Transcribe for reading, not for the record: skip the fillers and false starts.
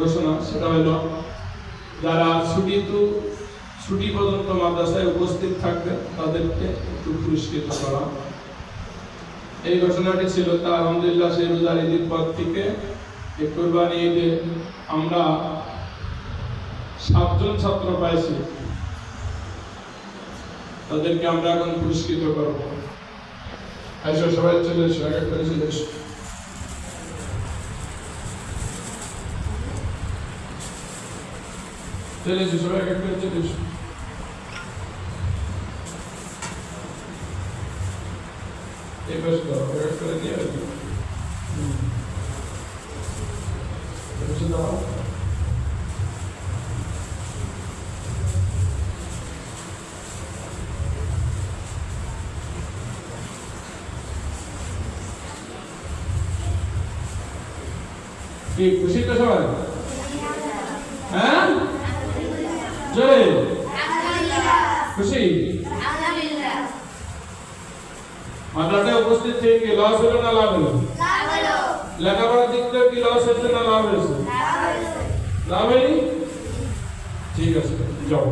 ঘোষণা সেটা হলো যারা ছুটি পর্যন্ত মাদ্রাসায় উপস্থিত থাকবে তাদেরকে একটু পুরস্কৃত করা। এই ঘোষণাটি ছিল। তা আলহামদুলিল্লাহ সেই রোজার ঈদের পর থেকে এই কুরবানি ঈদে আমরা 7 জন ছাত্র পাইছি, তাদেরকে আমরা এখন পুরস্কৃত করব। আইসো সবাই চলে এসো, এক এক করে চলে এসো। চলে এসো সবাই, এক এক করে চলে এসো। এই পাশে দাও, এক এক করে দিয়ে রাখি। পাশে দাও। কি খুশি তো সবাই? হ্যাঁ জোরে খুশি? মাদ্রাসায় উপস্থিত থেকে কি লস হলো না লাভ হলো? লেখাপড়ার দিক থেকে কি লস হয়েছে না লাভ হয়েছে? লাভ হয়নি? ঠিক আছে, যাও।